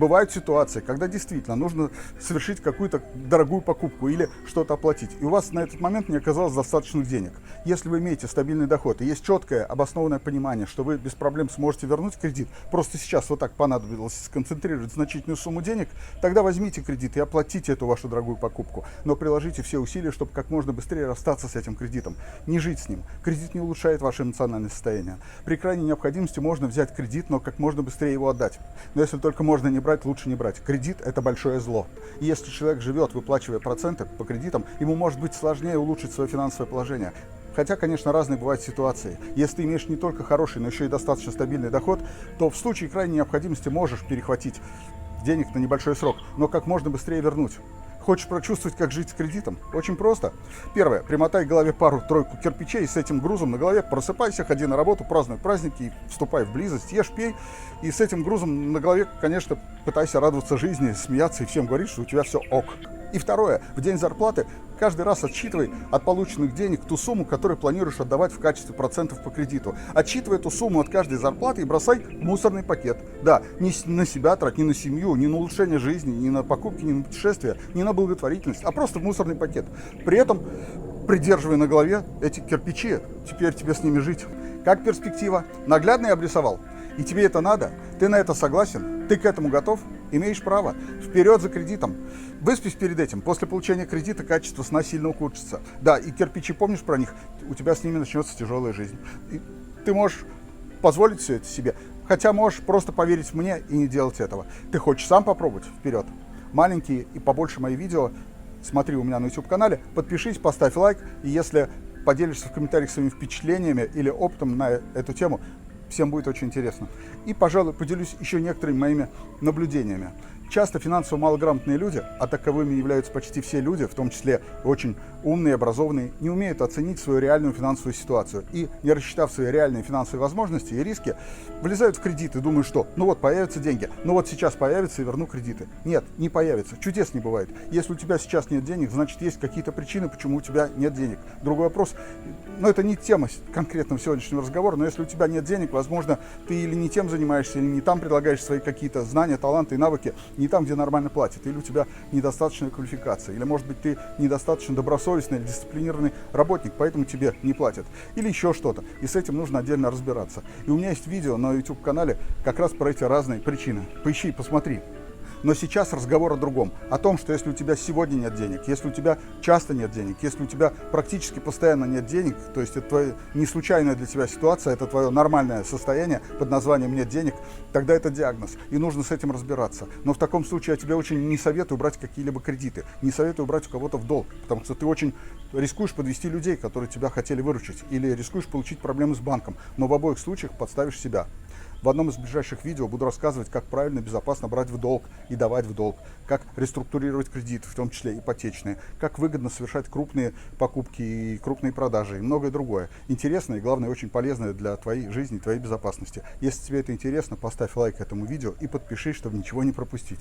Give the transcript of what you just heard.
бывают ситуации, когда действительно нужно совершить какую-то дорогую покупку или что-то оплатить, и у вас на этот момент не оказалось достаточных денег. Если вы имеете стабильный доход и есть четкое обоснованное понимание, что вы без проблем сможете вернуть кредит, просто сейчас вот так понадобилось сконцентрировать значительную сумму денег, тогда возьмите кредит и оплатите эту вашу дорогую покупку, но приложите все усилия, чтобы как можно быстрее расстаться с этим кредитом, не жить с ним. Кредит не улучшает ваше эмоциональное состояние. При крайней необходимости можно взять кредит, но как можно быстрее его отдать. Но если только можно не брать, лучше не брать. Кредит – это большое зло. И если человек живет, выплачивая проценты по кредитам, ему может быть сложнее улучшить свое финансовое положение. Хотя, конечно, разные бывают ситуации. Если ты имеешь не только хороший, но еще и достаточно стабильный доход, то в случае крайней необходимости можешь перехватить денег на небольшой срок, но как можно быстрее вернуть. Хочешь прочувствовать, как жить с кредитом? Очень просто. Первое. Примотай к голове пару-тройку кирпичей, и с этим грузом на голове просыпайся, ходи на работу, празднуй праздники, вступай в близость, ешь, пей. И с этим грузом на голове, конечно, пытайся радоваться жизни, смеяться и всем говорить, что у тебя все ок. И второе. В день зарплаты каждый раз отсчитывай от полученных денег ту сумму, которую планируешь отдавать в качестве процентов по кредиту. Отсчитывай эту сумму от каждой зарплаты и бросай в мусорный пакет. Да, не на себя трать, не на семью, не на улучшение жизни, не на покупки, не на путешествия, не на благотворительность, а просто в мусорный пакет. При этом придерживай на голове эти кирпичи, теперь тебе с ними жить. Как перспектива? Наглядно я обрисовал. И тебе это надо? Ты на это согласен? Ты к этому готов? Имеешь право. Вперед за кредитом. Выспись перед этим. После получения кредита качество сна сильно ухудшится. Да, и кирпичи, помнишь про них? У тебя с ними начнется тяжелая жизнь. И ты можешь позволить все это себе. Хотя можешь просто поверить мне и не делать этого. Ты хочешь сам попробовать? Вперед. Маленькие и побольше мои видео смотри у меня на YouTube-канале. Подпишись, поставь лайк. И если поделишься в комментариях своими впечатлениями или опытом на эту тему, всем будет очень интересно. И, пожалуй, поделюсь еще некоторыми моими наблюдениями. Часто финансово малограмотные люди, а таковыми являются почти все люди, в том числе очень умные, образованные, не умеют оценить свою реальную финансовую ситуацию. И, не рассчитав свои реальные финансовые возможности и риски, влезают в кредит и думают, что ну вот появятся деньги, ну вот сейчас появятся и верну кредиты. Нет, не появится. Чудес не бывает. Если у тебя сейчас нет денег, значит есть какие-то причины, почему у тебя нет денег. Другой вопрос, но это не тема конкретного сегодняшнего разговора, но если у тебя нет денег, возможно, ты или не тем занимаешься, или не там предлагаешь свои какие-то знания, таланты и навыки, не там, где нормально платят, или у тебя недостаточная квалификация, или, может быть, ты недостаточно добросовестный или дисциплинированный работник, поэтому тебе не платят, или еще что-то, и с этим нужно отдельно разбираться. И у меня есть видео на YouTube-канале как раз про эти разные причины. Поищи, посмотри. Но сейчас разговор о другом. О том, что если у тебя сегодня нет денег, если у тебя часто нет денег, если у тебя практически постоянно нет денег, то есть это твоя не случайная для тебя ситуация, это твое нормальное состояние под названием «нет денег», тогда это диагноз, и нужно с этим разбираться. Но в таком случае я тебе очень не советую брать какие-либо кредиты, не советую брать у кого-то в долг, потому что ты очень рискуешь подвести людей, которые тебя хотели выручить, или рискуешь получить проблемы с банком, но в обоих случаях подставишь себя. В одном из ближайших видео буду рассказывать, как правильно и безопасно брать в долг и давать в долг, как реструктурировать кредиты, в том числе ипотечные, как выгодно совершать крупные покупки и крупные продажи и многое другое. Интересное и, главное, очень полезное для твоей жизни и твоей безопасности. Если тебе это интересно, поставь лайк этому видео и подпишись, чтобы ничего не пропустить.